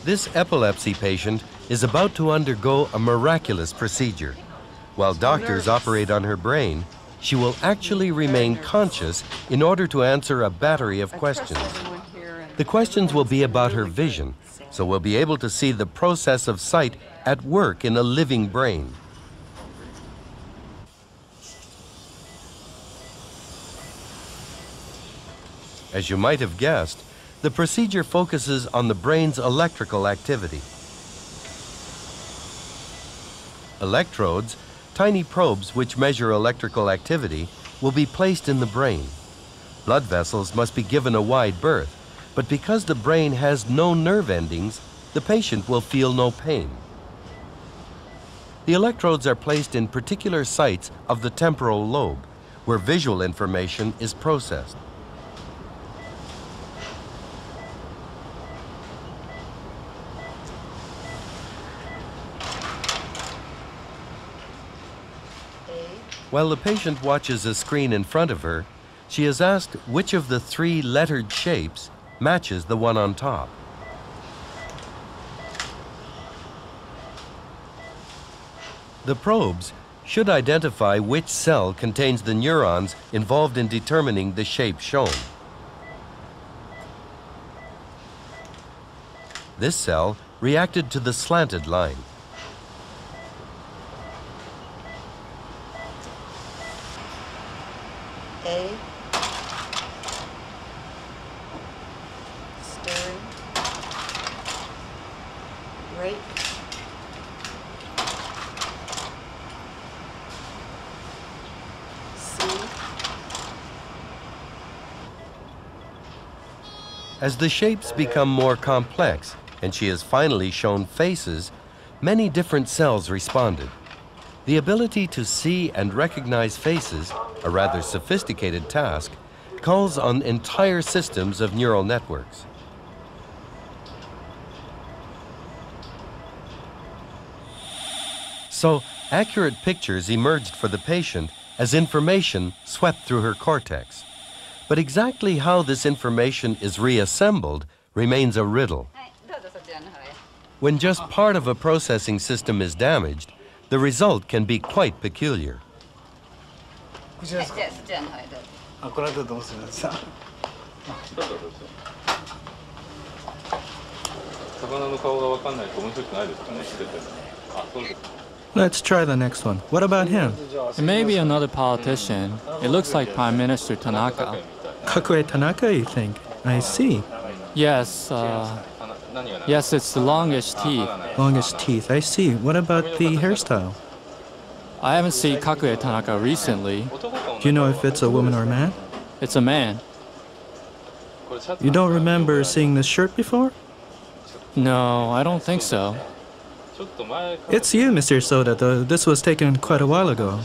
This epilepsy patient is about to undergo a miraculous procedure. While doctors operate on her brain, she will actually remain conscious in order to answer a battery of questions. The questions will be about her vision, so we'll be able to see the process of sight at work in a living brain. As you might have guessed, the procedure focuses on the brain's electrical activity. Electrodes, tiny probes which measure electrical activity, will be placed in the brain. Blood vessels must be given a wide berth, but because the brain has no nerve endings, the patient will feel no pain. The electrodes are placed in particular sites of the temporal lobe, where visual information is processed. While the patient watches a screen in front of her, she is asked which of the 3 lettered shapes matches the one on top. The probes should identify which cell contains the neurons involved in determining the shape shown. This cell reacted to the slanted line. A, stirring, right, C. As the shapes become more complex and she is finally shown faces, many different cells responded. The ability to see and recognize faces, a rather sophisticated task, calls on entire systems of neural networks. So, accurate pictures emerged for the patient as information swept through her cortex. But exactly how this information is reassembled remains a riddle. When just part of a processing system is damaged, the result can be quite peculiar. Let's try the next one. What about him? It may be another politician. It looks like Prime Minister Tanaka. Kakue Tanaka, you think? I see. Yes, yes, it's the longish teeth. Longest teeth, I see. What about the hairstyle? I haven't seen Kakue Tanaka recently. Do you know if it's a woman or a man? It's a man. You don't remember seeing this shirt before? No, I don't think so. It's you, Mr. Soda, though. This was taken quite a while ago.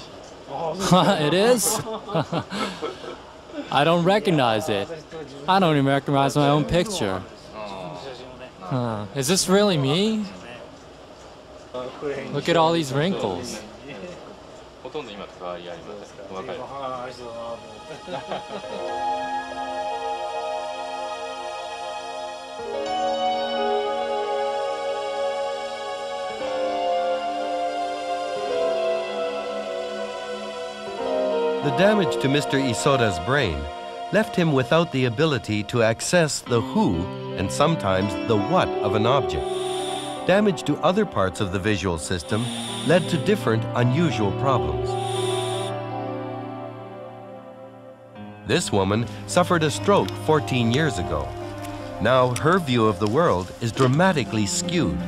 It is? I don't recognize it. I don't even recognize my own picture. Is this really me? Look at all these wrinkles. The damage to Mr. Isoda's brain left him without the ability to access the who and sometimes the what of an object. Damage to other parts of the visual system led to different unusual problems. This woman suffered a stroke 14 years ago. Now her view of the world is dramatically skewed.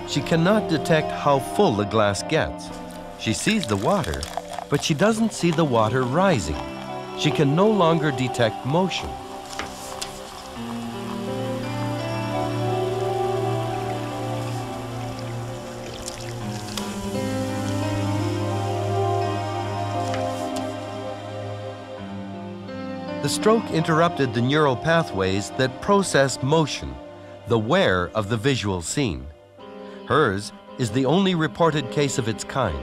She cannot detect how full the glass gets. She sees the water, but she doesn't see the water rising. She can no longer detect motion. The stroke interrupted the neural pathways that process motion, the where of the visual scene. Hers is the only reported case of its kind.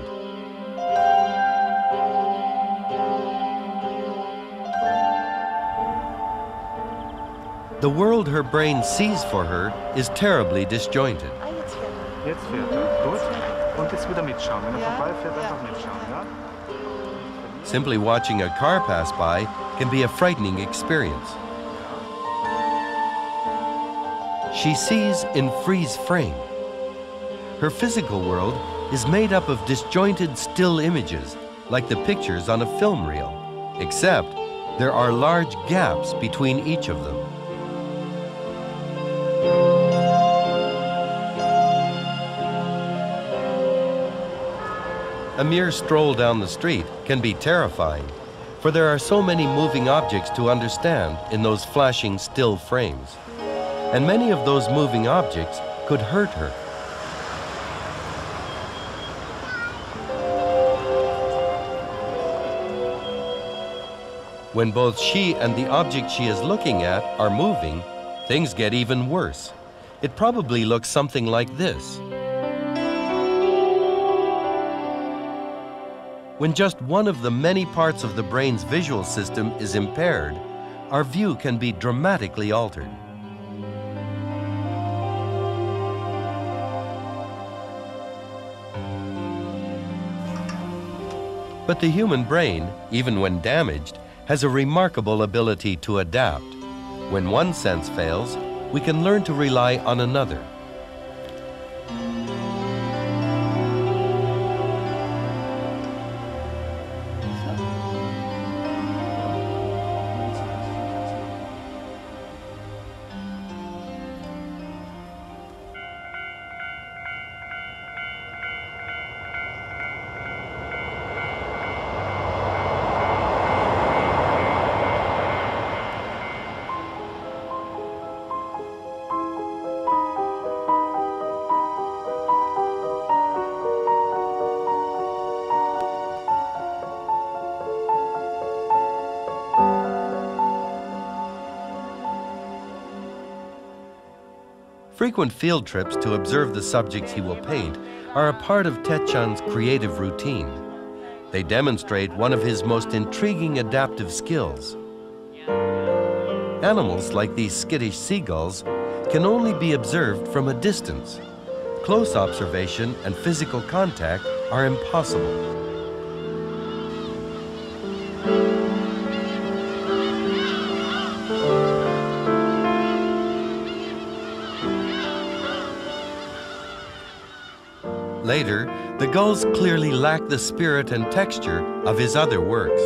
The world her brain sees for her is terribly disjointed. Jetzt fährt er. Gut. Und jetzt wieder mitschauen. Wenn er vorbeifährt, einfach mitschauen, ja? Simply watching a car pass by can be a frightening experience. She sees in freeze frame. Her physical world is made up of disjointed still images, like the pictures on a film reel, except there are large gaps between each of them. A mere stroll down the street can be terrifying, for there are so many moving objects to understand in those flashing still frames. And many of those moving objects could hurt her. When both she and the object she is looking at are moving, things get even worse. It probably looks something like this. When just one of the many parts of the brain's visual system is impaired, our view can be dramatically altered. But the human brain, even when damaged, has a remarkable ability to adapt. When one sense fails, we can learn to rely on another. Frequent field trips to observe the subjects he will paint are a part of Taechan's creative routine. They demonstrate one of his most intriguing adaptive skills. Animals like these skittish seagulls can only be observed from a distance. Close observation and physical contact are impossible. Later, the gulls clearly lack the spirit and texture of his other works.